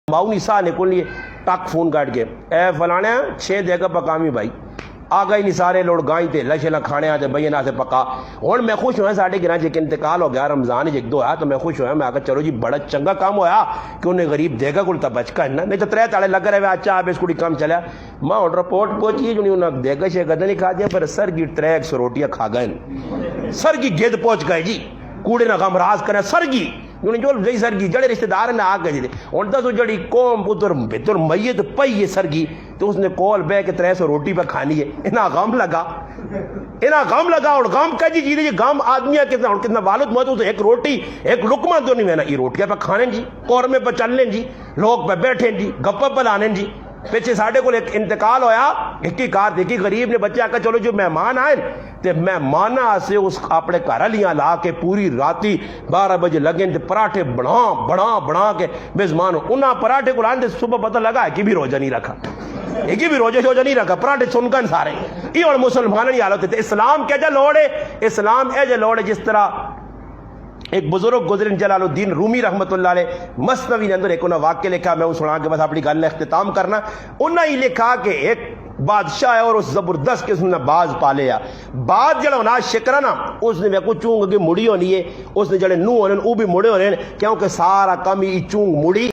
माऊनी सा निकल लिए टक फोन काट के ए फलाने 6 देगा पकामी भाई आ गए नहीं सारे लोग गाई थे लशेला खाने आते भैया ना से पका और मैं खुश हुआ साढ़े गिरा जो इंतकाल हो गया रमजान एक दो आया तो मैं खुश हुआ मैं आकर चलो जी बड़ा चंगा काम होया कि उन्हें गरीब देगा कुल तब बचका है ना नहीं तो 3 ताले लग रहे अच्छा आप इसको कम चला माँ और रिपोर्ट पहुंची जो उन्हें देगा शे गदा नहीं खा दिया पर सर की 300 रोटियां खा गए सर की गेद पहुंच गए जी कूड़े ना गम राज करें सर की जो जई सरगी जड़े रिश्तेदार ने आ गए हूँ दसो जड़ी कौम पुत्र भितर मैयत पई है सरगी तो उसने कॉल बह के 300 रोटी पे खानी है इना गम लगा और गम कह जी जी गम आदमी कितना वालद मौत तो एक रोटी एक लुकमा तो नहीं मैंने ये रोटियां पे खाने जी कौरमे पे चलने जी लोग पे बैठे जी गप्पा पे लाने जी पिछे साढ़े को एक इंतकाल होया एक ही कार देखी गरीब ने बच्चे आकर चलो जो मेहमान आए ते मेहमाना से उस अपने घर वालियां ला के पूरी राती 12 बजे लगे ते पराठे बना के मेजमान उन्हें पराठे को लाने सुबह पता लगा कि भी रोजा नहीं रखा एक भी रोजा नहीं रखा पराठे सुनकर सारे ये और मुसलमान की हालत है इस्लाम क्या लोड़ है इस्लाम ए लोड़ है जिस तरह एक बुजुर्ग गुजरिन जलालुद्दीन रूमी रहमतुल्लाह अलैह मसनवी ने अंदर एक उन्हें वाक्य लिखा मैं सुना के बस अपनी गल इख्तिताम करना उन्हें ही लिखा कि एक बादशाह है और उस जबरदस्त किस्म ने बाज पाले आ बाज जड़ा होना शिकरा ना उसने मैं को चूंग की मुड़ी होनी है उसने जड़े नूह होने वो भी मुड़े होने क्योंकि सारा कम ही चूंग मुड़ी